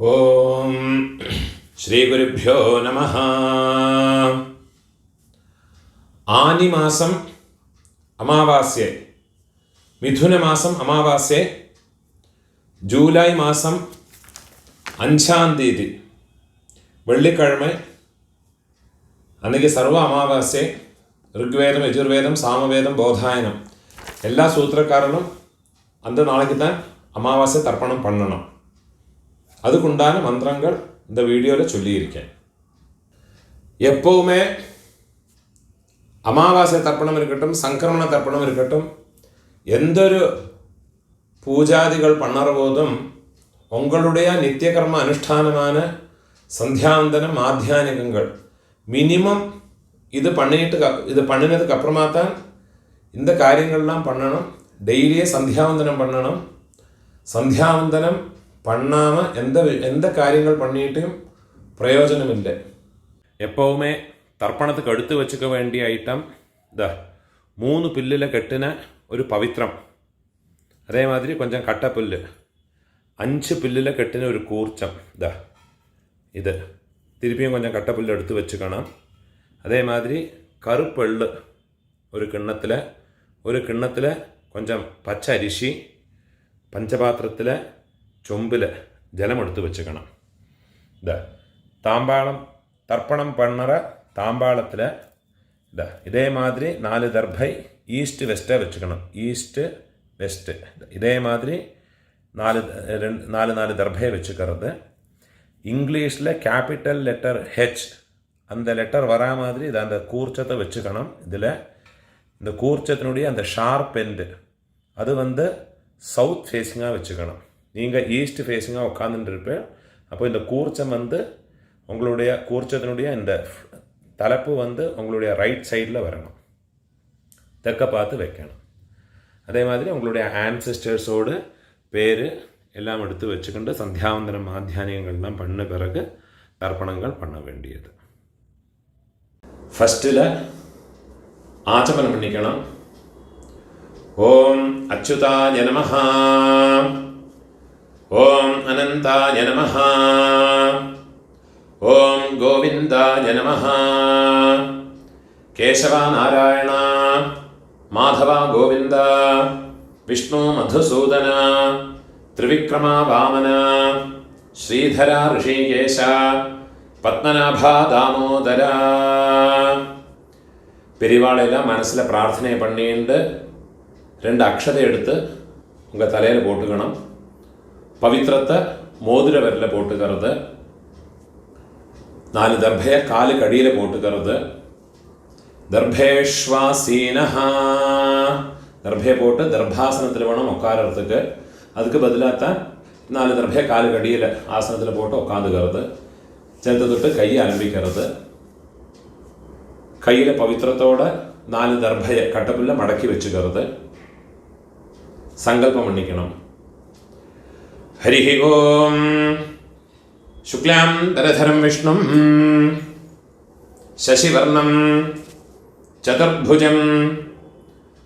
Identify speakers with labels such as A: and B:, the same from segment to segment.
A: ഓം ശ്രീ ഗുരുഭ്യോ നമഃ. ആനിമാസം അമാവാസ്യ, മിഥുനമാസം അമാവാസ്യ, ജൂലൈ മാസം 5-ാം തീയതി വെള്ളിക്കിഴമ അன்னைக்கு സർവ അമാവാസ്യ. ഋഗ്വേദം, യജുർവേദം, സാമവേദം, ബോധായനം எல்லா சூத்திரக்காரனும் அந்த நாளைக்கு தான் அமாவாசை தர்ப்பணம் பண்ணணும். அதுக்குண்டான மந்திரங்கள் இந்த வீடியோவில் சொல்லியிருக்கேன். எப்போவுமே அமாவாசை தர்ப்பணம் இருக்கட்டும், சங்கிரமண தர்ப்பணம் இருக்கட்டும், എന്തൊരു പൂജാദികൾ പണ്ണറുപോതും ഉங்களுடைய നിത്യകർമ്മ അനുഷ്ഠാനமான சந்தியாவந்தனம் ஆத்தியானிகங்கள் மினிமம் இது பண்ணினதுக்கு அப்புறமா தான் இந்த காரியங்கள்லாம் பண்ணணும். டெய்லியே சந்தியாவந்தனம் பண்ணணும். சந்தியாவந்தனம் பண்ணாமல் எந்த காரியங்கள் பண்ணிட்டும் பிரயோஜனமில்லை. எப்போவுமே தர்ப்பணத்துக்கு எடுத்து வச்சுக்க வேண்டிய ஐட்டம் 3 புல்லில் கட்டின ஒரு பவித்திரம், அதே மாதிரி கொஞ்சம் கட்டை புல், 5 புல்லில் கட்டின ஒரு கூர்ச்சம், இது திருப்பியும் கொஞ்சம் கட்டை புல் எடுத்து வச்சுக்கணும். அதே மாதிரி கருப்பெள்ளு ஒரு கிண்ணத்தில் கொஞ்சம் பச்சை அரிசி, பஞ்சபாத்திரத்தில் ചൊമ്പിൽ ജലം എടുത്ത് വെച്ചുക്കണം. താമ്പാളം തർപ്പണം പണ്ണറ താമ്പാളത്തിൽ ഇതേമാതിരി 4 ദർഭൈ ഈസ്റ്റ് വെസ്റ്റ് വെച്ചുക്കണം. ഈസ്റ്റ് വെസ്റ്റ് ഇതേമാതിരി 4 ദർഭை வச்சுக்கிறது. இங்கிலீஷில் கேபிட்டல் லெட்டர் ஹெச் அந்த லெட்டர் வரா மாதிரி இதை அந்த கூர்ச்சத்தை வச்சுக்கணும். இதில் இந்த கூர்ச்சத்தினுடைய அந்த ஷார்ப் எண்டு அது சவுத் ஃபேஸிங்காக வச்சுக்கணும். நீங்கள் ஈஸ்ட் ஃபேஸிங்காக உட்காந்துட்டுருப்பேன். அப்போ இந்த கூர்ச்சம் உங்களுடைய கூர்ச்சத்தினுடைய இந்த தலைப்பு உங்களுடைய ரைட் சைடில் வரணும், தெற்க பார்த்து வைக்கணும். அதே மாதிரி உங்களுடைய ஆன்செஸ்டர்ஸோடு பேர் எல்லாம் எடுத்து வச்சுக்கிண்டு சந்தியாவந்தனம் ஆத்தியானிகங்கள்லாம் பண்ண பிறகு தர்ப்பணங்கள் பண்ண வேண்டியது. ஃபஸ்ட்டில் ஆச்சமனம் பண்ணிக்கணும். ஓம் அச்சுதாய நமஹ, ஓம் அனந்தாய நமஹ, ஓம் கோவிந்தாய நமஹ, கேசவா நாராயண மாதவா கோவிந்த, விஷ்ணு மதுசூதன, ത്രിവിക്രമാ വാമന, ശ്രീധര ഋഷികേശ, പത്മനാഭ ദാമോദര. பெரியவாளெல்லாம் மனசில் பிரார்த்தனை பண்ணிட்டு 2 அக்ஷதை எடுத்து உங்கள் தலையில் போட்டுக்கணும். பவித்திரத்தை மோதிர விரலில் போட்டுக்கிறது. 4 தர்பையை காலுக்கு அடியில் போட்டுக்கிறது. தர்பேஷ்வாசீனஹா, தர்பையை போட்டு தர்பாசனத்தில் வேணும் உட்காரத்துக்கு. அதுக்கு பதிலாக தான் 4 தர்பையை காலுக்கு அடியில் ஆசனத்தில் போட்டு உட்காந்துக்கிறது. சேர்த்து தொட்டு கையை அலம்பிக்கிறது. கையில் பவித்திரத்தோட 4 தர்பையை கட்டப்புல்ல மடக்கி வச்சுக்கிறது. சங்கல்பம் பண்ணிக்கணும். ஹரிஹி ஓம் சுக்லாம் தரதரம் விஷ்ணும் சசிவர்ணம் சதுர்புஜம்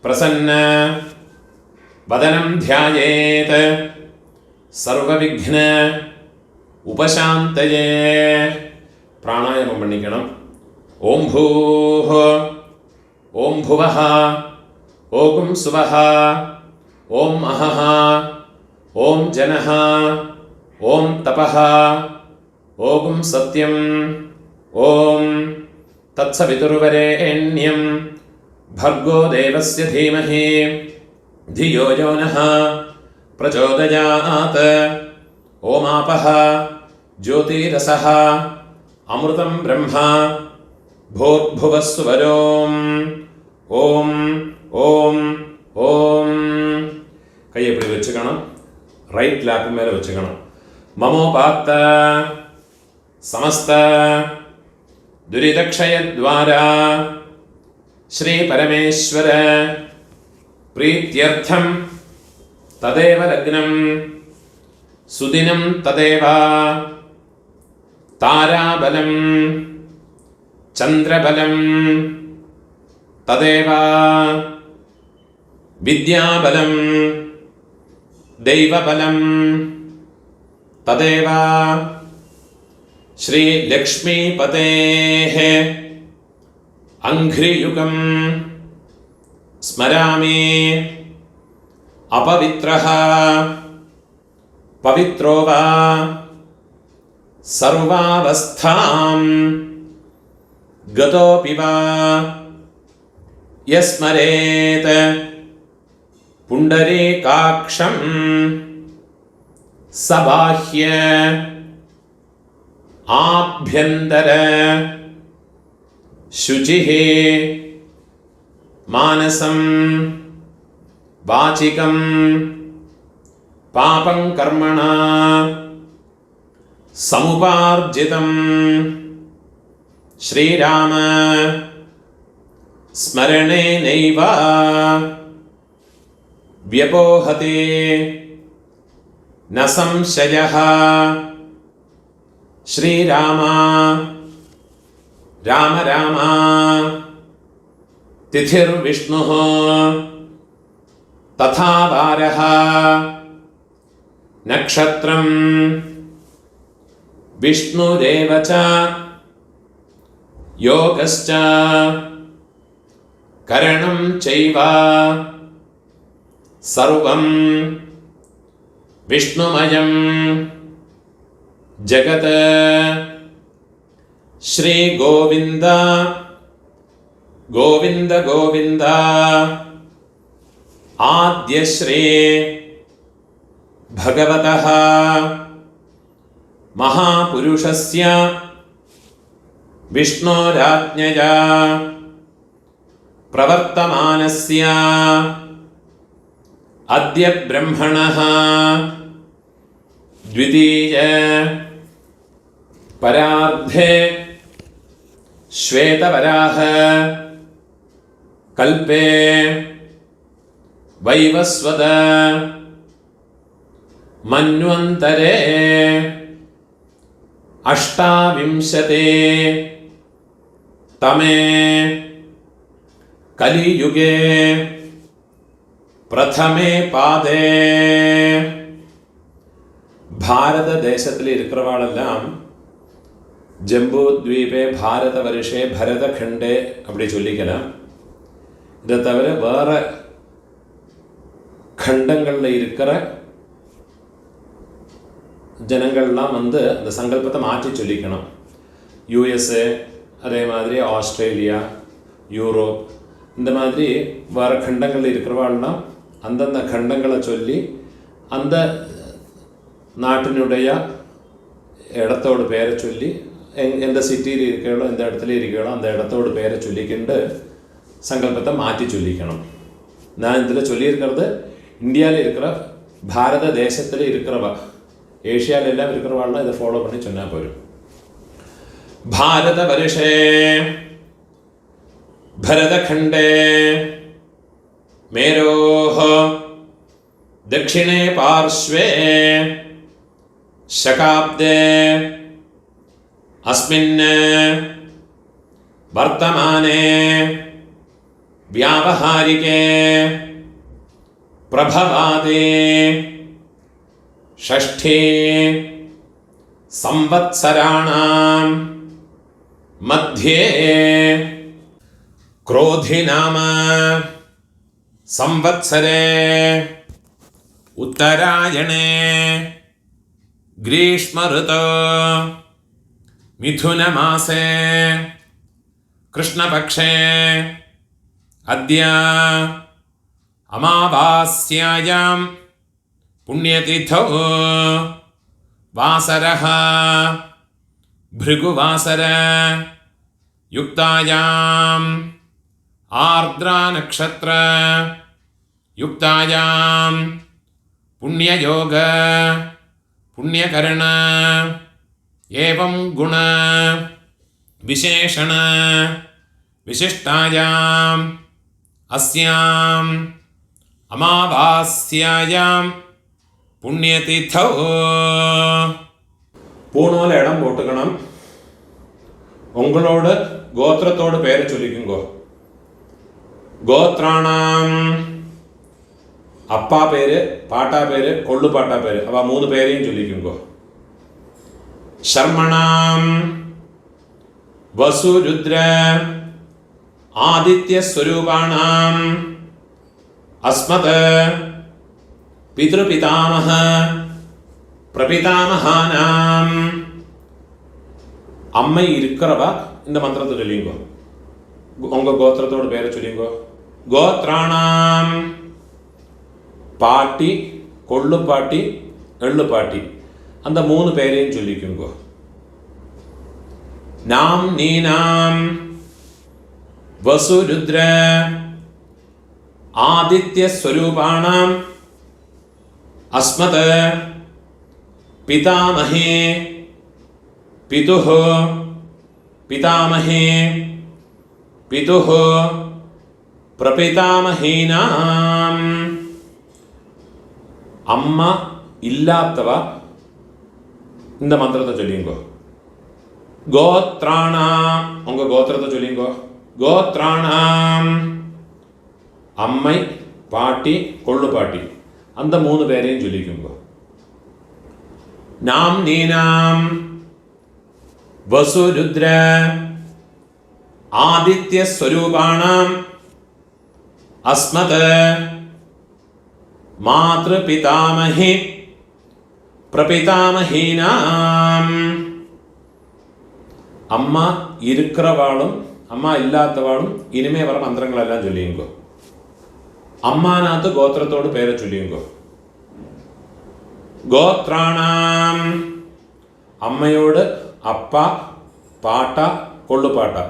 A: பிரசன்ன வதனம் தியாயேத் சர்வவிக்ன உபசாந்தயே. பிராணாயாமம் பண்ணிக்கணும். ஓம் பூஹ, ஓம் புவஹ, ஓம் சுவஹ, ஓம் அஹஹ, ஓம் ஜனஹ, ஓம் தபஹ, ஓம் சத்யம், ஓம் தத்சவிதுர்வரேண்யம் भर्गो देवस्य धीमहि धियो यो नः प्रचोदयात्. ओमापः ज्योतिरसः अमृतं ब्रह्म भूर्भुवस्सुवरों. ஓம் ஓம் ஓம். கையை இப்படி வச்சுக்கணும். ரைட் லேப்பு மேலே வச்சுக்கணும். மமோபாத்த சமஸ்த துரிதக்ஷயத்வாரா ஸ்ரீ பரமேஸ்வர பிரீத்யர்த்தம் ததேவ லக்னம் சுதினம் ததேவ தாராபலம் சந்திரபலம் ததேவ வித்யாபலம் தெய்வபலம் തദേവ ശ്രീലക്ഷ്മീപതേഃ അംഘ്രിയുഗം സ്മരാമി അപവിത്രഃ പവിത്രോ വാ സർവാവസ്ഥാം ഗതോപി വാ യസ്മരേത് പുണ്ഡരീകാക്ഷം സബാഹ്യ ആഭ്യന്തര ശുചിഃ മാനസം വാചികം പാപം കർമ്മണ സമുപാർജിതം ശ്രീരാമ സ്മരണേനൈവ വ്യപോഹതി ന സംശയഃ ശ്രീരാമ രാമ രാമ തിഥിർവിഷ്ണുഃ തഥാ വാരഃ നക്ഷത്രം വിഷ്ണുരേവ ച യോഗശ്ച കരണം ചൈവ സർവം വിഷ്ണുമയം ജഗത് ശ്രീ ഗോവിന്ദ ഗോവിന്ദ ഗോവിന്ദ ആദ്യശ്രീ ഭഗവതഃ മഹാപുരുഷസ്യ വിഷ്ണോരാജ്ഞയാ പ്രവർത്തമാനസ്യ അദ്യ ബ്രഹ്മണഃ ദ്വിതീയ പരാർദ്ധേ ശ്വേതവരാഹ കൽപേ വൈവസ്വത മന്വന്തരേ അഷ്ടാവിംശതേ തമേ കലിയുഗേ പ്രഥമേ പാദേ. பாரததேசத்தில் இருக்கிறவாளெல்லாம் ஜம்பு த்வீபே பாரத வருஷே பரதகண்டே அப்படி சொல்லிக்கலாம். இதை தவிர வேற கண்டங்களில் இருக்கிற ஜனங்கள்லாம் வந்து அந்த சங்கல்பத்தை மாற்றி சொல்லிக்கணும். யூஎஸ்ஏ, அதே மாதிரி ஆஸ்திரேலியா, யூரோப், இந்த மாதிரி வேறு கண்டங்களில் இருக்கிறவாள்லாம் அந்தந்த கண்டங்களை சொல்லி அந்த നാട്ടിനുടയ ഇടത്തോട് പേരെ ചൊല്ലി எந்த சிட்டியில் இருக்கிறோ எந்த இடத்துல இருக்கிறோ அந்த இடத்தோடு பேரை சொல்லிக்கிண்டு சங்கல்பத்தை மாற்றி சொல்லிக்கணும். நான் இதில் சொல்லியிருக்கிறது இந்தியாவில் இருக்கிற பாரத தேசத்தில் இருக்கிறவ, ஏஷியாவில் எல்லாம் இருக்கிறவாள்லாம் இதை ஃபாலோ பண்ணி சொன்னால் போரும். பாரத வருஷே பரதகண்டே மேரோஹ தட்சிணே பார்ஸ்வே शकाब्दे अस्मिन् वर्तमाने व्यावहारिके प्रभवादे षष्ठे संवत्सराणां मध्ये क्रोधि नाम संवत्सरे उत्तरायणे ग्रीष्म ऋतौ मिथुन मासे कृष्णपक्षे अद्य अमावास्यायां पुण्यतिथौ वासरः भृगुवासर युक्तायाम् आर्द्रा नक्षत्र युक्तायां पुण्ययोग पुण्यकरण एवं गुण विशेषण विशिष्टायाम् अस्याम् अमावास्यायां पुण्यतिथौ பூணூல இடம் போட்டுக்கணும். உங்களோட கோத்திரத்தோட பேரை சொல்லிக்குங்கோ. கோத்ராணாம் அப்பா பேர், பாட்டா பேர், கொள்ளு பாட்டா பேர், அவ 3 பேரையும் சொல்லிக்குங்கோ. ശർമ്മണാം വസുരുദ്ര ആദിത്യസ്വരൂപാണാം അസ്മത് പിതൃപിതാമഹ பிரபிதாமகானாம். அம்மை இருக்கிறவா இந்த மந்திரத்தை சொல்லிங்கோ. உங்க கோத்திரத்தோட பேரை சொல்லிங்கோ. கோத்ராணாம் பாட்டி, கொள்ளு பாட்டி, எள்ளு பாட்டி, அந்த 3 பேரையும் சொல்லிக்குங்கோ. நாம் நீனாம் வசுருத்ர ஆதித்ய ஸ்வரூபாணாம் அஸ்மத் पितामहे पितुः पितामहे पितुः प्रपितामहीनाम्. அம்மா இல்லாதவ இந்த மந்திரத்தை சொல்லிங்கோ. கோத்ராணாம் உங்க கோத்திரத்தை சொல்லிங்கோ. கோத்ராணாம் அம்மை, பாட்டி, கொள்ளு பாட்டி, அந்த 3 பேரையும் சொல்லிக்குங்கோ. நாம் நீனாம் வசுருத்ர ஆதித்ய ஸ்வரூபாணாம் அஸ்மத் மாத்ரு பிதாமஹி பிரபிதாமஹீனாம். அம்மா இருக்கிறவாளும் அம்மா இல்லாதவாளும் இனிமே வர மந்திரங்களெல்லாம் சொல்லியுங்கோ. அம்மானாத்து கோத்திரத்தோடு பேரை சொல்லியுங்கோ. கோத்ராணாம் அம்மையோடு அப்பா, பாட்டா, கொள்ளு பாட்டா,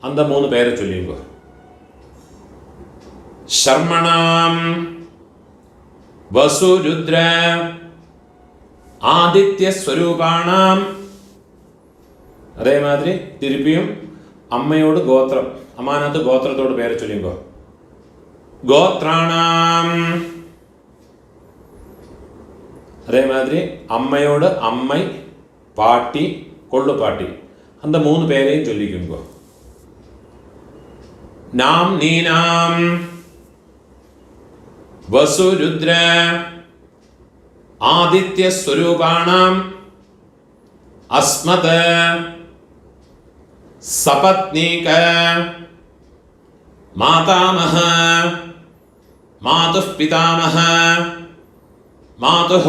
A: அந்த 3 பேரை சொல்லியுங்கோ. சர்மணாம் வசுருத்ர ஆதித்ய ஸ்வரூபாணாம். அதே மாதிரி திருப்பியும் அம்மையோடு கோத்திரம், அம்மானாத்து கோத்திரத்தோடு பேரை சொல்லியுங்கோ. கோத்ராணாம் அதே மாதிரி அம்மையோடு அம்மை, பாட்டி, கொள்ளு பாட்டி, அந்த 3 பேரையும் சொல்லிக்குங்கோ. நாம் நீனாம் வசுருத்ர ஆதித்ய ஸ்வரூபாணாம் அஸ்மத் சபத்னீக மாதாமஹ மாதுः பிதாமஹ மாதுः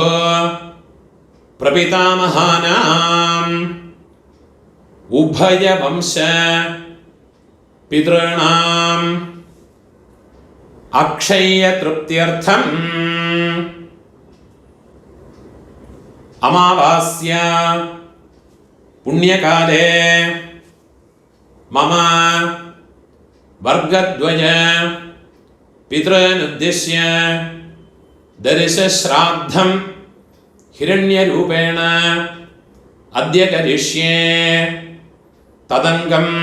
A: பிரபிதாமகானாம் உபய வம்ச பித்ருணாம் அக்ஷய திருப்தியர்த்தம் அமாவாஸ்யா புண்ணியகாலே மம வர்க்கத்வய பித்ருனுத்திஷ்ய தரிசஸ்ராத்தம் ஹிரண்யரூபேண அத்ய கரிஷ்யே ததங்கம்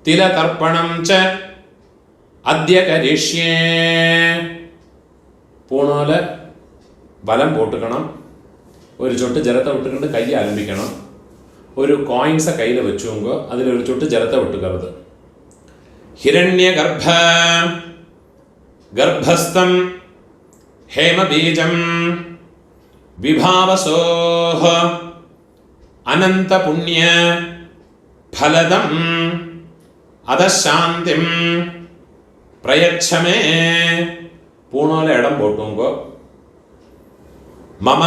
A: திலதர்ப்பணம் ச அத்ய கரிஷ்யே. பூணோல வலம் போட்டுக்கணும், ஒரு சொட்டு ஜலத்தை விட்டுக்கிட்டு கையை ஆரம்பிக்கணும். ஒரு காயின்ஸை கையில் வச்சுங்க, அதில் ஒரு சொட்டு ஜலத்தை விட்டுக்கிறது. ஹிரண்ய கர்ப்பஸ்தம் ஹேமபீஜம் விபாவசோஹ அனந்த புண்ணிய ஃபலதம் அதசாந்திம் பிரயச்சமே. பூணோல இடம் போட்டுங்கோ. மம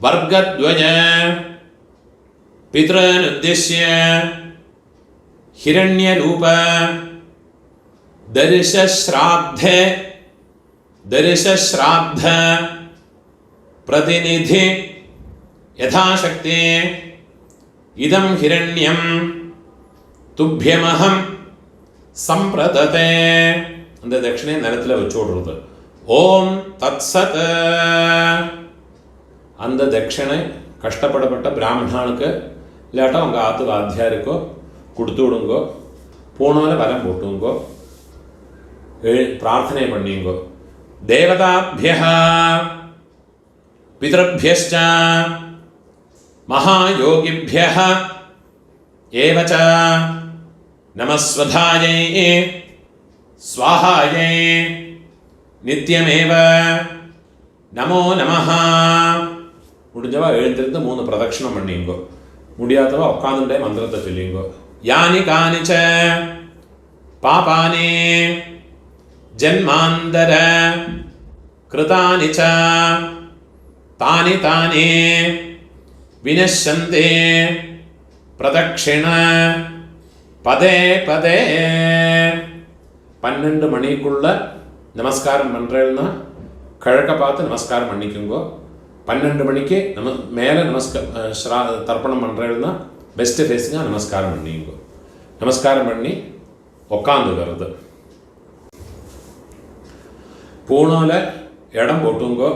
A: வர்க்கத்வய பித்ருனுத்திஷ்ய ஹிரண்யரூப தரிசஸ்ராத்த பிரதிநிதி யதாசக்தி இதம் ஹிரண்யம் துப்யமஹம் சம்பிரததே. அந்த தட்சிணையை நிலத்தில் வச்சு விடுறது. ஓம் தத்சத். அந்த தட்சிணை கஷ்டப்படப்பட்ட பிராமணனுக்கு இல்லாட்டா உங்கள் ஆத்து வாத்தியாருக்கோ கொடுத்து விடுங்கோ. பூணோல வரம் போட்டுங்கோ, பிரார்த்தனை பண்ணிங்கோ. தேவதாபியः பிதృभ्यश्च மகாயோகிभ्यः ஏவ ச நமஸ்வதாயை ஸ்வாஹாயை நித்யமேவ நமோ நமः. முடிஞ்சவா எழுந்திருந்து 3 பிரதட்சணம் பண்ணிங்கோ. முடியாதவா உட்காந்துட்டே மந்திரத்தை சொல்லிங்கோ. யானி காணிச்ச பாபானி ஜன்மாந்தர கிருதானி ச தானி தானி வினஷ்யந்தே பிரதட்சிண பதே பதே. 12 மணிக்குள்ள நமஸ்காரம் பண்ணுறேன்னா கிழக்க பார்த்து நமஸ்காரம் பண்ணிக்கோங்கோ. 12 மணிக்கு மேலே தர்ப்பணம் பண்ணுறேன்னா பெஸ்ட்டு ஃபேஸுங்க நமஸ்காரம் பண்ணிங்கோ. நமஸ்காரம் பண்ணி உக்காந்துக்கிறது. பூணால் இடம் போட்டுங்கோ.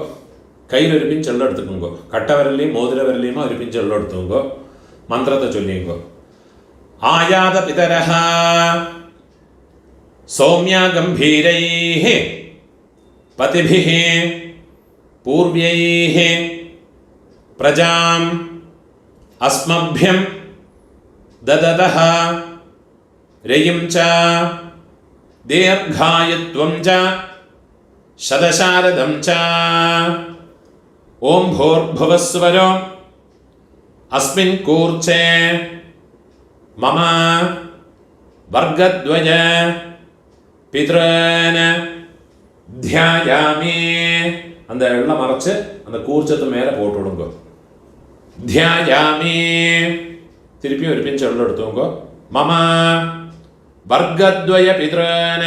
A: கையில் ஒரு பின் செல்லம் எடுத்துக்கோங்கோ. கட்டை விரலையும் மோதிர விரலையுமா ஒரு பின் செல்லம் எடுத்துங்கோ. மந்திரத்தை சொல்லிங்கோ. ஆயாத பிதரஹ சௌமியா கம்பீரைஹ பதிபிஹ பூர்வ்யைஹ பிரஜாம் அஸ்மப்யம் தததஹ ரயும் ச தீர்காயத்வம் ச சதசாரதம் ச ஓம் பூர்புவஸ்வரோ அஸ்மின் கூர்ச்சே மம வர்க்கத்வய பித்ரேன தியாயாமி. அந்த எல்லாம் மறைச்சு அந்த கூர்ச்சத்து மேலே போட்டு விடுங்க. தியாயாமி. திருப்பியும் ஒரு பிஞ்சு எல்லாம் எடுத்துங்க. மம வர்க்கத்வய பித்ரேன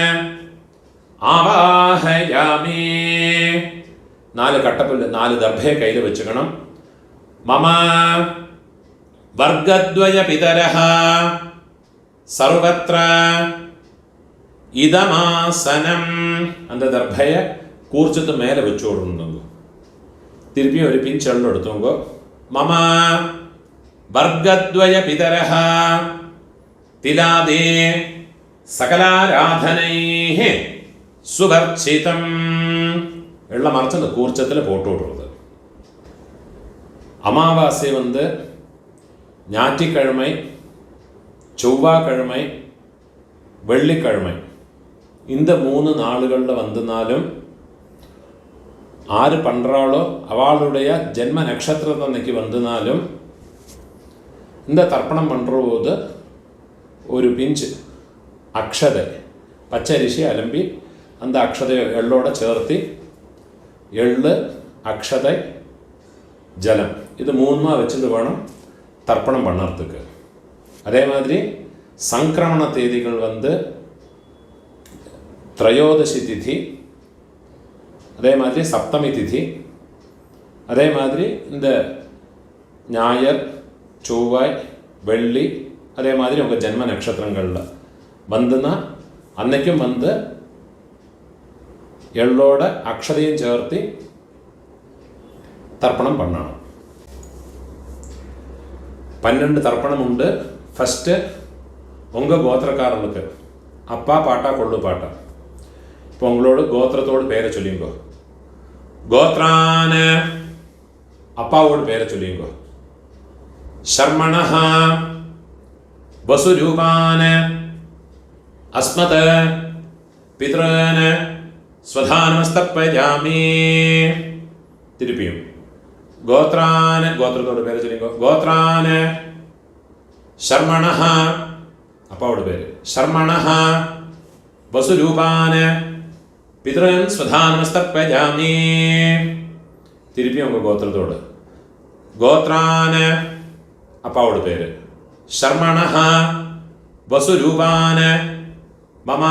A: ஆவாஹயாமி. 4 கட்டப்புல்லு 4 தர்பையை கையில் வச்சுக்கணும். மம வர்க்கத்வய பிதரஹ சர்வத்ர இதமாசனம். அந்த தர்பையை கூர்ச்சத்து மேலே வச்சு விடணுங்க. திருப்பியும் ஒரு பின் செல்லம் எடுத்துங்க. மம வர்க்கத்வய பிதரஹ திலாதே சகலாராதனைஹ சுவர்ச்சிதம். எல்லாம் மறைச்சு அந்த கூர்ச்சத்தில் போட்டு விடுறது. அமாவாசை ஞாயிற்றுக்கிழமை, செவ்வாய்க்கிழமை, வெள்ளிக்கிழமை இந்த 3 நாளுகளில் வந்தனாலும் ஆறு பண்ணுறாளோ அவளுடைய ஜென்ம நட்சத்திரத்தை அன்னைக்கு வந்தனாலும் இந்த தர்ப்பணம் பண்ணுற போது ஒரு பிஞ்சு அக்ஷதை பச்சரிசி அலம்பி அந்த அக்ஷதை எள்ளோட சேர்த்து எள்ளு அக்ஷதை ஜலம் இது 3 வச்சுட்டு வேணும் தர்ப்பணம் பண்ணுறதுக்கு. அதே மாதிரி சங்கிரமண தேதிகள் திரையோதசி திதி, அதே மாதிரி சப்தமி திதி, அதே மாதிரி இந்த ஞாயிறு, செவ்வாய், வெள்ளி, அதே மாதிரி உங்கள் ஜென்ம நட்சத்திரங்களில் வந்துன்னா அன்னைக்கும் எள்ளோட அக்ஷதையும் சேர்த்து தர்ப்பணம் பண்ணணும். 12 தர்ப்பணம் உண்டு. ஃபஸ்ட்டு உங்கள் கோத்திரக்காரனுக்கு அப்பா பாட்டா கொள்ளு பாட்டா. இப்போ உங்களோட கோத்திரத்தோடு பேரை சொல்லிங்கோ. கோத்ரான அப்பாவோட பேரை சொல்லிங்கோ. சர்மணஹ வசுரூபான அஸ்மத பித்ரன ஸ்வதானமஸ்தப்பயாமி. திருப்பியும் கோத்ரான கோத்திரத்தோட பேரை சொல்லிங்கோ. கோத்ரான சர்மணஹ அப்பாவோட பேர் சர்மணஹ வசுரூபான பித்ரன் ஸ்வதானமஸ்தப்பயாமி. திருப்பியும் உங்கள் கோத்திரத்தோடு கோத்ரான அப்பாவோட பேர் சர்மணஹ வசுரூபான மம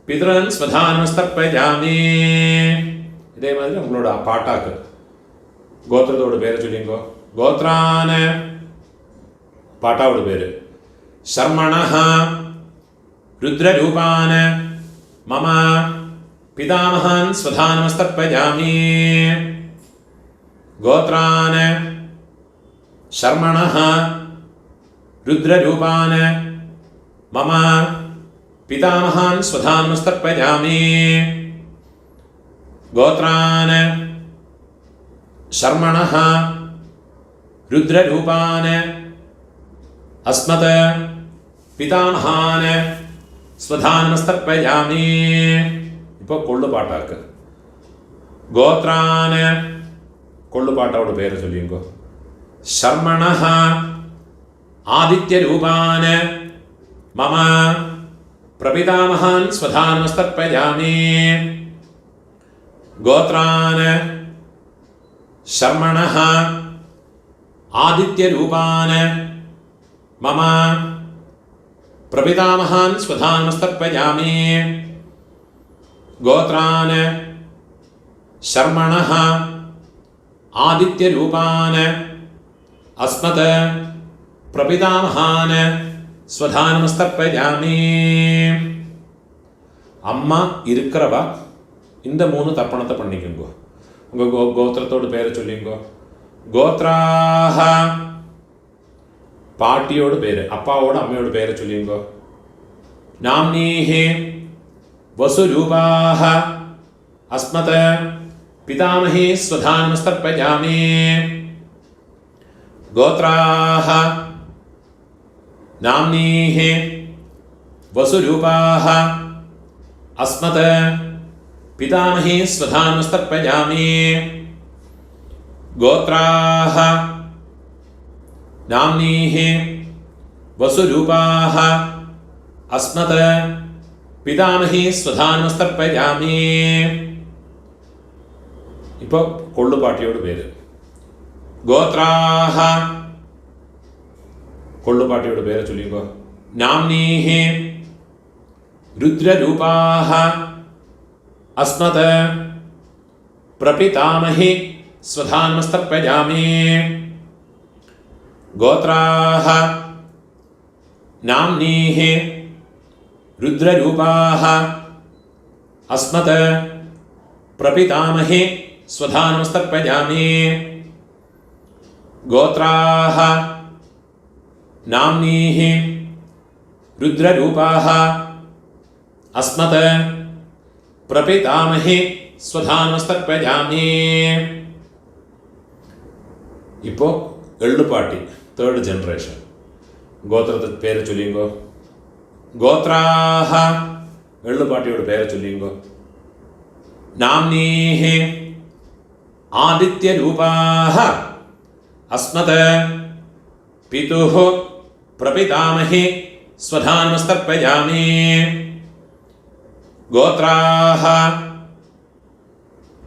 A: பித்ரன் ஸ்வதானமஸ்தப்பயாமி. இதே மாதிரி உங்களோட பாட்டாக்கு கோத்திரத்தோட பேரை சொல்லிங்கோ. கோத்ரான பாட்டாவோட பேர் சர்மணஹ ருத்ரரூபான மம பிதாமஹான் ஸ்வதானமஸ்தப்பயாமி. கோத்ரான சர்மணஹ ருத்ரரூபான மம பிதாமஹான் ஸ்வதானமஸ்தப்பயாமி. கோத்ரான சர்மணஹ ருத்ரரூபான அஸ்மத பிதாமஹான ஸ்வதானமஸ்தப்பயாமி. இப்போ கொள்ளு பாட்டாக்கு கோத்ரான കൊള്ളുപാട്ടോട് പേര് ചൊല്ലിങ്കോ. ശർമ്മണഃ ആദിത്യരൂപാൻ മമ പ്രപിതാമഹാൻ സ്വധാനമസ്തർപ്പയാമി. ഗോത്രാൻ ശർമ്മണഃ ആദിത്യരൂപാൻ മമ പ്രപിതാമഹാൻ സ്വധാനമസ്തർപ്പയാമി. ഗോത്രാൻ ശർമ്മണഃ ആദിത്യരൂപാൻ അസ്മത് പ്രപിതാമഹാൻ സ്വധാനമസ്തർപ്പയാമി. அம்மா இருக்கிறவா இந்த 3 தர்ப்பணத்தை பண்ணிக்கோங்க. உங்கள் கோத்திரத்தோடு பேரை சொல்லிங்கோ. கோத்ராஹ பாட்டியோட பேர், அப்பாவோட அம்மையோட பேரை சொல்லிங்கோ. நாம்னீஹி வசுரூபாஹ அஸ்மத் பிதாமஹி ஸ்வதானமஸ்தர்ப்பயாமி. கோத்ராஹ நாம்னீஹி வசுரூபாஹ அஸ்மத் பிதாமஹி ஸ்வதானமஸ்தர்ப்பயாமி. கோத்ராஹ நாம்னீஹி வசுரூபாஹ அஸ்மத் பிதாமஹி ஸ்வதானமஸ்தர்ப்பயாமி. ഇപ്പോൾ കൊള്ളുപാട്ടിയോട് പേര്. ഗോത്രാഹ കൊള്ളുപാട്ടിയോട് പേര് ചൊല്ലിക്കോ. നാംനീഹി രുദ്രരൂപാഹ അസ്മത് പ്രപിതാമഹി സ്വധാനമസ്തർപ്പയാമി. ഗോത്രാഹ നാംനീഹി രുദ്രരൂപാഹ അസ്മത് പ്രപിതാമഹി സ്വധാനമസ്തർപ്പയാമി. ഗോത്രാഹ നാംനീഹി രുദ്രരൂപാഹ അസ്മത് പ്രപിതാമഹി സ്വധാനമസ്തർപ്പയാമി. ഇപ്പോൾ എള്ളുപാട്ടി തേർഡ് ജനറേഷൻ. ഗോത്രത്തെ പേര് ചൊല്ലിങ്കോ. ഗോത്രാഹ എള്ളുപാട്ടിയോട് പേര് ചൊല്ലിങ്കോ. നാംനീഹി ആദിത്യരൂപാഹ അസ്മത് പിതുഃ പ്രപിതാമഹി സ്വധാനമസ്തർപ്പയാമി. ഗോത്രാഹ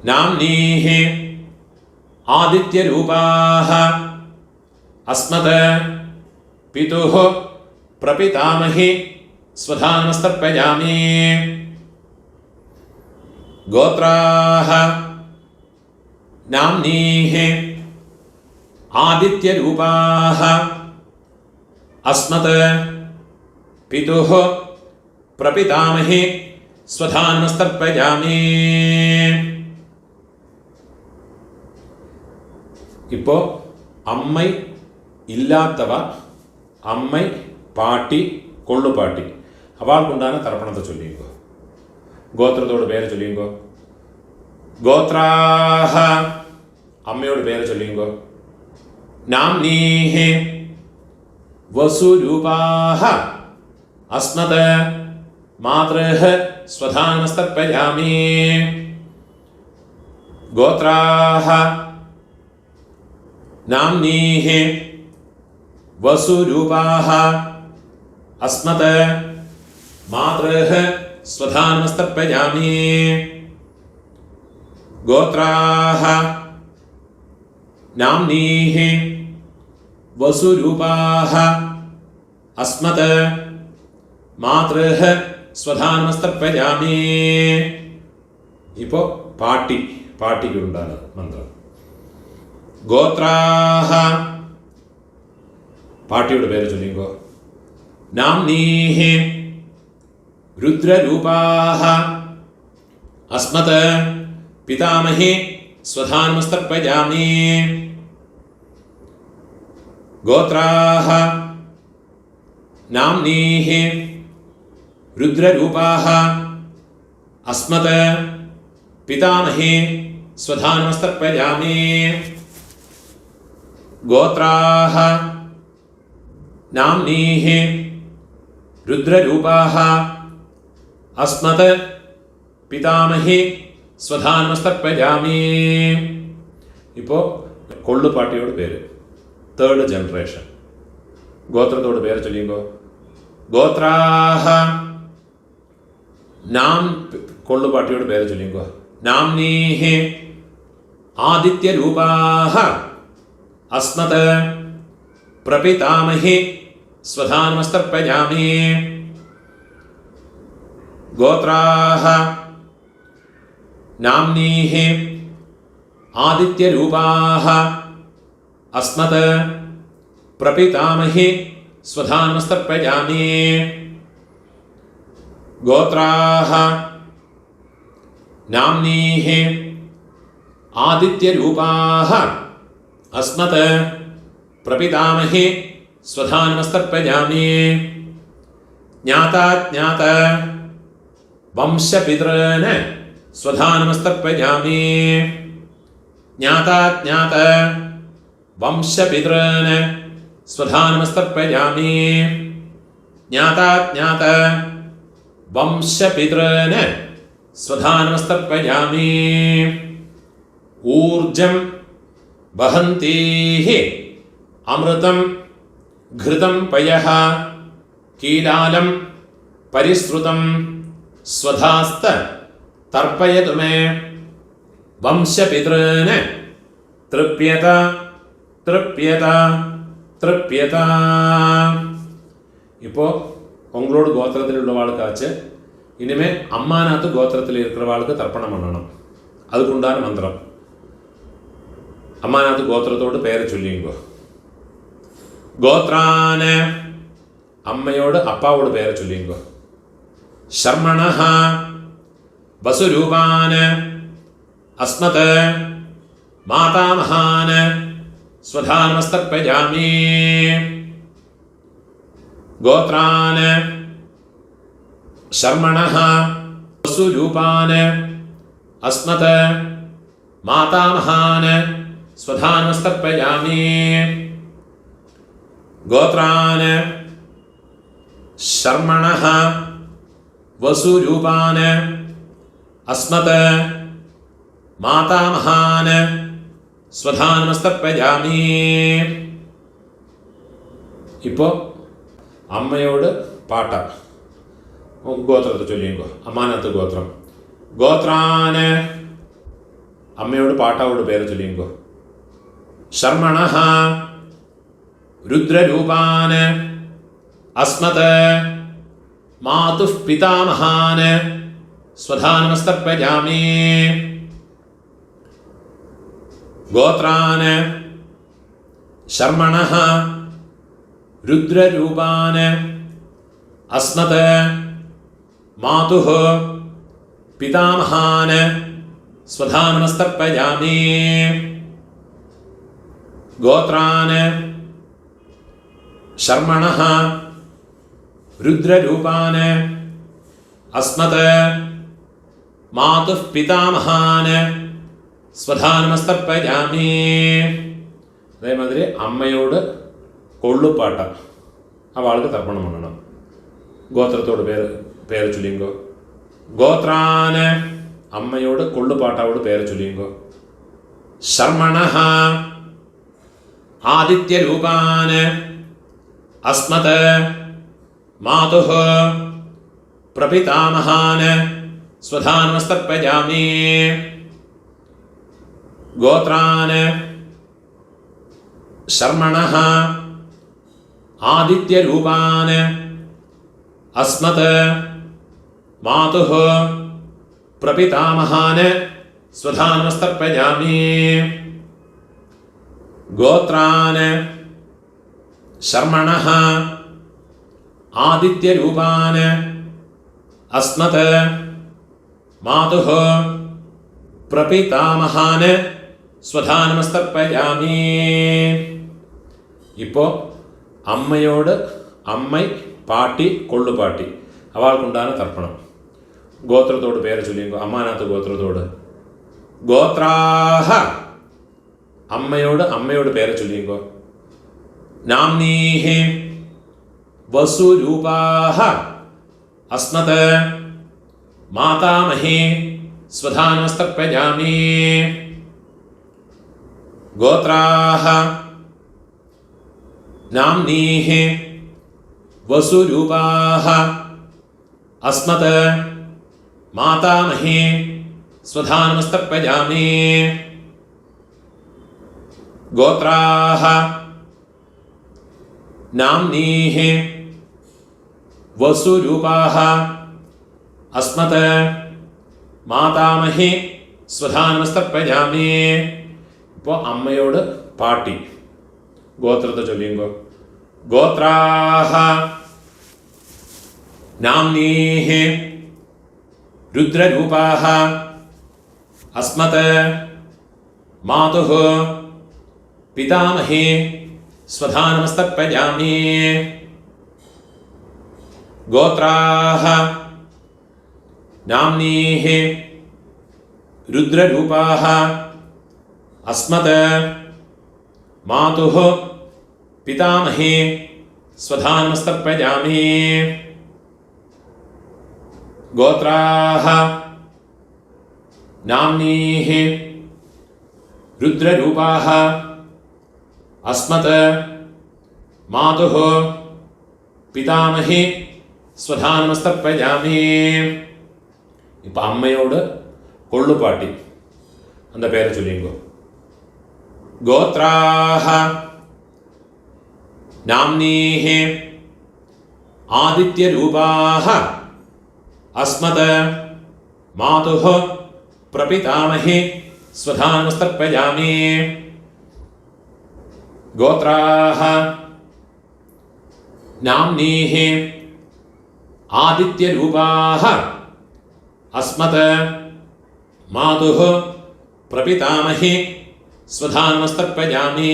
A: നാംനീഹി ആദിത്യരൂപാഹ അസ്മത് പിതുഃ പ്രപിതാമഹി സ്വധാനമസ്തർപ്പയാമി. ഗോത്രാഹ നാംനീഹി ആദിത്യരൂപാഹ അസ്മത് പിതുഃ പ്രപിതാമഹി സ്വധാനമസ്തർപ്പയാമി. ഇപ്പോൾ അമ്മൈ ഇല്ലാത്തവ അമ്മൈ പാട്ടി കൊള്ളുപാട്ടി അവൾക്കുണ്ടാകുന്ന തർപ്പണത്തെ ചൊല്ലിക്കോ. ഗോത്രത്തോട് പേര് ചൊല്ലിക്കോ. ഗോത്രാഹ അമ്മയോട് പേര് ചൊല്ലിക്കോ. നാംനീഹി വസുരൂപാഹ അസ്മത് മാതൃഃ സ്വധാനമസ്തർപ്പയാമി. ഗോത്രാഹ നാംനീഹി വസുരൂപാഹ അസ്മത് മാതൃഃ സ്വധാനമസ്തർപ്പയാമി. ഗോത്രാഹ നാംനീഹി വസുരൂപാഹ അസ്മത് മാതൃഃ സ്വധാനമസ്തർപ്പയാമി. ഇപ്പോൾ പാട്ടിക്കുണ്ടാണ് മന്ത്രം. ഗോത്രാഹ പാട്ടിയുടെ പേര് ചൊല്ലിക്കോ. നാംനീഹി രുദ്രരൂപാഹ അസ്മത് പിതാമഹി സ്വധാനമസ്തർപ്പയാമി. ഗോത്രാഹ നാംനീഹി രുദ്രരൂപാഹ അസ്മത് പിതാമഹി സ്വധാനമസ്തർപ്പയാമി. ഗോത്രാഹ നാംനീഹി രുദ്രരൂപാഹ അസ്മത് പിതാമഹി സ്വധാനമസ്തർപ്പയാമി. ഇപ്പോൾ കൊള്ളുപാട്ടിയോട് പേര്, 3rd ജനറേഷൻ. ഗോത്രത്തോട് പേര് ചൊല്ലിയുമ്പോൾ ഗോത്രാഹ. നാം കൊള്ളുപാട്ടിയോട് പേര് ചൊല്ലിയുമ്പോൾ നാംനീഹി ആദിത്യരൂപാഹ അസ്മത് പ്രപിതാമഹി സ്വധാനമസ്തർപ്പയാമി. ഗോത്രാഹ നാംനീഹി ആദിത്യരൂപാഹ അസ്മത് പ്രപിതാമഹി സ്വധാനമസ്തർപ്പയാമി. ഗോത്രാഹ നാംനീഹി ആദിത്യരൂപാഹ അസ്മത് പ്രപിതാമഹി സ്വധാനമസ്തർപ്പയാമി. ജ്ഞാതാജ്ഞാത വംശപിതॄന് സ്വധാനമസ്തർപ്പയാമി. ജ്ഞാതാജ്ഞാത വംശപിതॄന് സ്വധാനമസ്തർപ്പയാമി. ജ്ഞാതാജ്ഞാത വംശപിതॄന് സ്വധാനമസ്തർപ്പയാമി. ഊർജം വഹന്തീഃ അമൃതം ഘൃതം പയഃ കീലാലം പരിശ്രുതം സ്വധാസ്ത തർപ്പയതു മേ. വംശപിതॄന് തൃപ്യത തൃപ്യത തൃപ്യത. இப்போ உங்களோட கோத்திரத்தில் உள்ளவாளுக்காச்சு இனிமே அம்மாநாத்து கோத்திரத்தில் இருக்கிறவாளுக்கு தர்ப்பணம் பண்ணணும். அதுக்குண்டான மந்திரம். അമ്മാനാത്ത് ഗോത്രത്തോട് പേര് ചൊല്ലിയുമ്പോ ഗോത്രാന് അമ്മയോട് അപ്പാവോട് പേര് ചൊല്ലിയുമ്പോ ശർമ്മണഃ വസുരൂപാന് അസ്മത് മാതാമഹാന് സ്വധാനമസ്തർപ്പയാമി. ഗോത്രാന് ശർമ്മണഃ വസുരൂപാന് അസ്മത് മാതാമഹാന് സ്വധാനമസ്തർപ്പയാമി. ഗോത്രാന് ശർമ്മണഃ വസുരൂപാന് അസ്മത് മാതാമഹാന് സ്വധാനമസ്തർപ്പയാമി. ഇപ്പോൾ അമ്മയോട് പാട്ട ഗോത്രത്തെ ചൊല്ലിയുമ്പോൾ അമ്മാനത്ത് ഗോത്രം. ഗോത്രാന് അമ്മയോട് പാട്ടാവോട് പേര് ചൊല്ലിയുമ്പോൾ ശർമ്മണഃ രുദ്രരൂപാന് അസ്മത് മാതുഃ പിതാമഹാന് സ്വധാനമസ്തർപ്പയാമി. ഗോത്രാന് ശർമ്മണഃ രുദ്രരൂപാന് അസ്മത് മാതുഃ പിതാമഹാന് സ്വധാനമസ്തർപ്പയാമി. ഗോത്രാന് ശർമ്മണഃ രുദ്രരൂപാന് അസ്മത് മാതുഃ പിതാമഹാന് സ്വധാനമസ്തർപ്പയാമി. അതേമാതിരി അമ്മയോട് കൊള്ളുപ്പാട്ട അവൾക്ക് തർപ്പണം பண்ணണം. ഗോത്രത്തോട് പേര് ചൊല്ലിയുമ്പോൾ ഗോത്രാന് അമ്മയോട് കൊള്ളുപാട്ടാവോട് പേര് ചൊല്ലിയുമ്പോൾ ശർമ്മണഃ ആദിത്യരൂപാന് അസ്മത് മാതുഃ പ്രപിതാമഹാന് സ്വധാനമസ്തർപ്പയാമി. ഗോത്രാന് ശർമ്മണഃ ആദിത്യരൂപാന് അസ്മത് മാതുഃ പ്രപിതാമഹാന് സ്വധാനമസ്തർപ്പയാമി. ഗോത്രാന് ശർമ്മണഃ ആദിത്യരൂപാന് അസ്മത് മാതുഃ പ്രപിതാമഹാന് സ്വധാനമസ്തർപ്പയാമി. ഇപ്പോൾ അമ്മയോട് അമ്മ പാട്ടി കൊള്ളുപാട്ടി അവൾക്കുണ്ടാണ് തർപ്പണം. ഗോത്രത്തോട് പേര് ചൊല്ലിയുമ്പോൾ അമ്മാനാത്ത് ഗോത്രത്തോട് ഗോത്രാഹ അമ്മയോട് പേര് ചൊല്ലിയുമ്പോൾ നാംനീഹി വസുരൂപാഹ അസ്മത് മാതാമഹി സ്വധാനമസ്തർപ്പയാമി. गोत्राः नाम्नीः वसुरूपाः अस्मत् मातामहे स्वधानमस्तर्पयामि। गोत्राः नाम्नीः वसुरूपाः अस्मत् मातामहे स्वधानमस्तर्पयामि. ഇപ്പോൾ അമ്മയോട് പാട്ടി ഗോത്രത്തെ ചൊല്ലിയുമ്പോൾ ഗോത്രാഹ നാംനീഃ രുദ്രരൂപാഹ അസ്മത് മാതുഃ പിതാമഹേ സ്വധാനമസ്തർപ്പയാമി. ഗോത്രാഹ നാംനീഃ രുദ്രരൂപാഹ അസ്മത് മാതുഃ പിതാമഹേ സ്വധാനമസ്തർപ്പയാമി. ഗോത്രാഹ നാംനീഃ രുദ്രരൂപാഹ അസ്മത് മാതുഃ പിതാമഹേ സ്വധാനമസ്തർപ്പയാമി. ഇപ്പം അമ്മയോട് കൊള്ളുപാട്ടി அந்த பேரை சொல்லிங்கோ. கோத்ராஹ நாம்னீஹ ஆதித்யரூபாஹ அஸ்மத் மாதுः பிரபிதாமஹே ஸ்வதானமஸ்தர்ப்பயாமி. கோத்ராஹ நாம்னீஹ ஆதித்யரூபாஹ அஸ்மத் மாதுः प्रपितामहे स्वधानमस्तर्पयामि.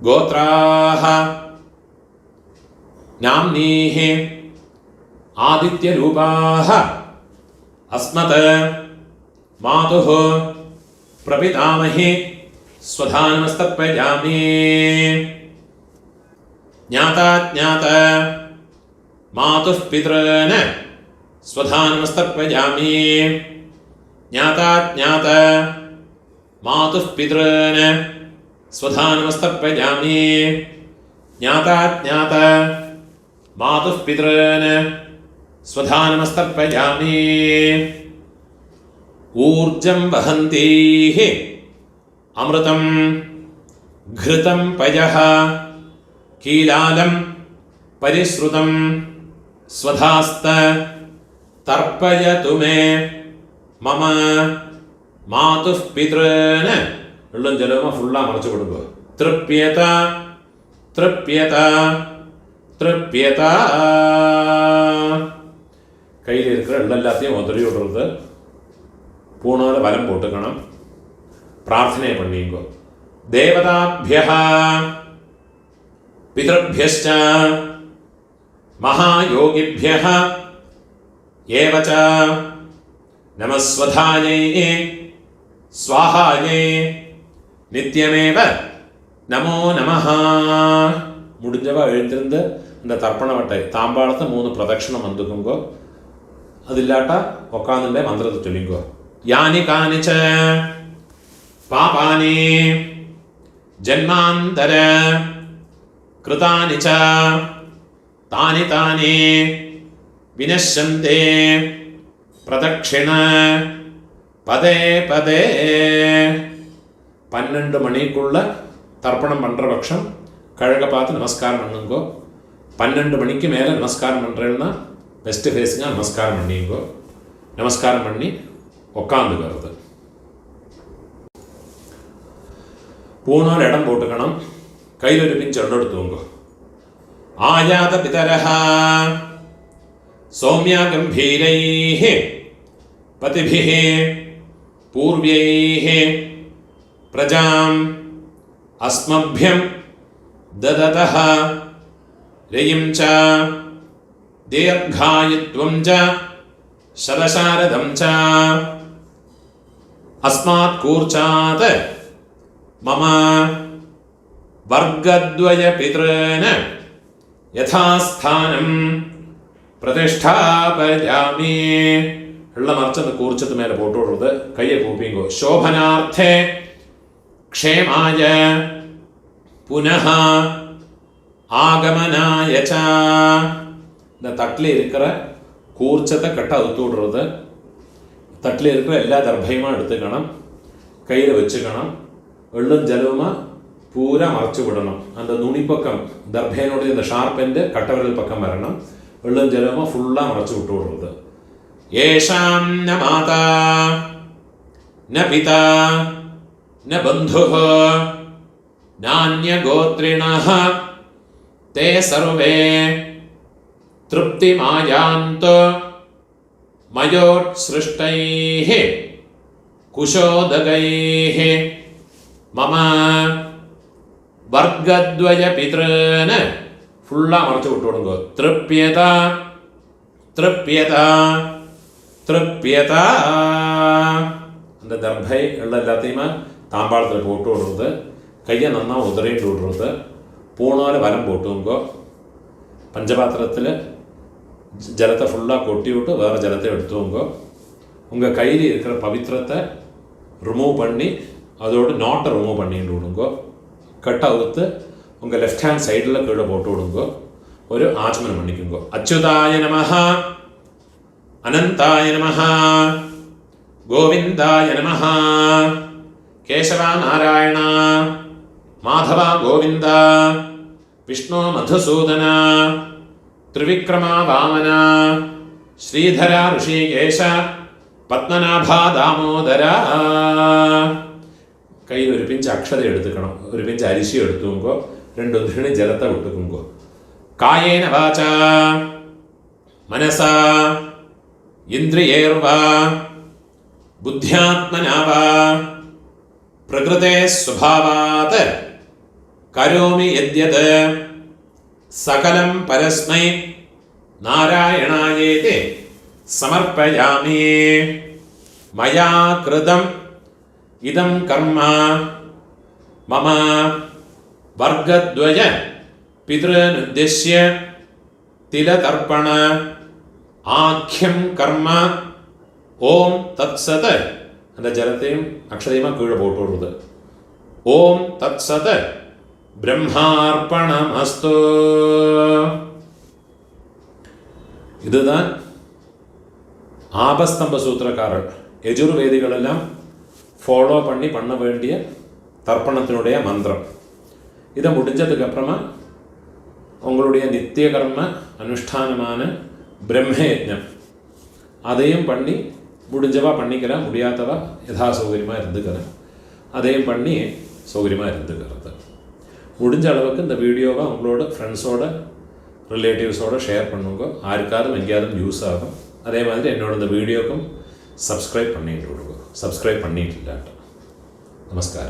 A: गोत्राः नाम्नीः आदित्यरूपाः अस्मत् मातुः प्रपितामहे स्वधानमस्तर्पयामि. ज्ञाता ज्ञात मातुः पितॄन् स्वधानमस्तर्पयामि. ज्ञाता ज्ञात मातुः पितॄन् स्वधानमस्तर्पयामि. ज्ञाता ज्ञात मातुः पितॄन् स्वधानमस्तर्पयामि. ऊर्जं वहन्तीः अमृतं घृतं पयः कीलालं परिश्रुतं स्वधास्त तर्पयतु मे മമ മാതുഃ പിതॄന്. വെള്ളം ജലവുമ ഫുള്ളാ മറച്ചു കൊടുക്കുക. തൃപ്യത തൃപ്യത തൃപ്യത. கையில் இருக்கிற எல்லாத்தையும் உதறி விடுறது. பூணால வலம் போட்டுக்கணும். பிரார்த்தனை பண்ணிங்கோ. தேவதாभ्यः பிதृभ्यश्च महायोगिभ्यः एव च நமஸ்வதாயை ஸ்வாஹாயை நித்தியமேவ நமோ நமஹ. முடிஞ்சவ எழுந்திருந்து இந்த தர்ப்பண வட்டை தாம்பாளத்தை 3 பிரதட்சணம் வந்துக்குங்கோ. അതില്ലാട്ട ഒക്കാന്നിൻ്റെ മന്ത്രത്തെ ചൊല്ലിക്കോ. യാനി കാനിച്ച പാപാനി ജന്മാന്തര കൃതാനി ച താനി താനി വിനശ്യന്തെ പ്രദക്ഷിണ പദേ പദേ. 12 மணிக்குள்ள தர்ப்பணம் பண்ணுற பட்சம் கழக பார்த்து நமஸ்காரம் பண்ணுங்கோ. 12 மணிக்கு மேலே நமஸ்காரம் பண்ணுறேன்னா பெஸ்ட்டு ஃபேஸுங்க நமஸ்காரம் பண்ணிங்கோ. நமஸ்காரம் பண்ணி உக்காந்துக்கிறது. பூணால் இடம் போட்டுக்கணும். கையில் ஒரு பிஞ்சு எண்ணெய் எடுத்துவோங்க. ஆயாத பிதரஹ சௌமியா கம்பீரைஹ பதிபிஹ பூர்வைஹ பிரஜாம் அஸ்மभ्यं ददतः रयिं च दीर्घायुत्वं च शतशारदं च अस्मात् कूर्चात् मम वर्गद्वय पितॄन् യഥാസ്ഥാനം പ്രതിഷ്ഠാപയാമി. ഉള്ള മറിച്ചെന്ന് കൂർച്ചത്ത് മേലെ പോട്ടുകൊടുത്ത് കയ്യെ കൂപ്പിങ്കോ. ശോഭനാർത്ഥേ க்ஷேமாய புனः ஆகமனாய ச. இந்த தட்டில் இருக்கிற கூர்ச்சத்தை கட்ட அவுத்து விடுறது. தட்டில் இருக்கிற எல்லா தர்பையுமா எடுத்துக்கணும், கையில் வச்சுக்கணும், வெள்ளும் ஜலவுமா பூரா மறைச்சு விடணும். அந்த நுனிப்பக்கம் தர்பையினுடைய இந்த ஷார்ப் எண்டு கட்டவிரல் பக்கம் வரணும். வெள்ளும் ஜலவுமா ஃபுல்லாக மறைச்சு விட்டு விடுறது. ஏஷாம் ந மாதா ந பிதா ந பந்துः நான்யகோத்ரிணः தே சர்வே திருப்திமாயாந்து மயோத்ஸ்ருஷ்டைः குஷோதகைः மம வர்க்கத்வய பித்ருன் ஃபுல்லாக மறைச்சு விட்டு விடுங்க. திருப்யதா திருப்யதா திருப்யதா. அந்த தர்பை எல்லாத்தையுமே தாம்பாளத்தில் போட்டு விடுறது. கையை நன்னா உதறிட்டு விடுறது. பூணால் வரம் போட்டுங்கோ. பஞ்சபாத்திரத்தில் ஜலத்தை ஃபுல்லாக கொட்டி விட்டு வேறு ஜலத்தை எடுத்துவோங்கோ. உங்கள் கையில் இருக்கிற பவித்திரத்தை ரிமூவ் பண்ணி அதோடு நாட்டை ரிமூவ் பண்ணிட்டு விடுங்கோ. கட்டை அவுத்து உங்கள் லெஃப்ட் ஹேண்ட் சைடில் கீழே போட்டு விடுங்கோ. ஒரு ஆச்சமனம் பண்ணிக்குங்கோ. அச்சுதாய நமஹ அனந்தாய நமஹ கோவிந்தாய நமஹ கேசவா நாராயண மாதவா கோவிந்த விஷ்ணு மதுசூதன த்ரிவிக்ரமா வாமன ஸ்ரீதரா ഋஷிகேஷ பத்மநாபா தாமோதர. கையில் ഒരു പിഞ്ച് അക്ഷത എടുത്തുക്കണം, ഒരു പിഞ്ച് അരിശി എടുത്തുങ്കോ. 2 ഉദ്രണി ജലത്തെ വിട്ടുക്കുങ്കോ. കായേന വാച മനസാ ഇന്ദ്രിയേർവാ ബുദ്ധ്യാത്മനാ വാ പ്രകൃതേ സ്വഭാവാത് കരോമി യദ്യത് സകലം പരസ്മൈ നാരായണായേതി സമർപ്പയാമി. മയാ കൃതം ഇദം കർമ്മ മമ വർഗദ്വയ പിതൃനുദ്ദിശ്യ തിലതർപ്പണ ആഖ്യം കർമ്മ. ഓം തത്സത്. அந்த ஜலத்தையும் அக்ஷதையுமா கீழே போட்டு விடுறது. ஓம் தத்சத் பிரம்மார்ப்பணம் அஸ்து. இதுதான் ஆபஸ்தம்ப சூத்திரக்காரர் யஜுர்வேதிகளெல்லாம் ஃபாலோ பண்ண வேண்டிய தர்ப்பணத்தினுடைய மந்திரம். இதை முடிஞ்சதுக்கப்புறமா உங்களுடைய நித்திய கர்ம அனுஷ்டானமான பிரம்மயஜம் அதையும் பண்ணி முடிஞ்சவா பண்ணிக்கிறேன், முடியாதவா யதா சௌகரியமாக இருந்துக்கிறேன், அதையும் பண்ணி சௌகரியமாக இருந்துக்கிறது. முடிஞ்ச அளவுக்கு இந்த வீடியோவை உங்களோட ஃப்ரெண்ட்ஸோட ரிலேட்டிவ்ஸோடு ஷேர் பண்ணுங்க. யாருக்காரும் எங்கேயாவது யூஸ் ஆகும். அதே மாதிரி என்னோட இந்த வீடியோக்கும் சப்ஸ்கிரைப் பண்ணிட்டு விடுங்க. சப்ஸ்கிரைப் பண்ணிட்டு இல்லாட்ட. நமஸ்காரம்.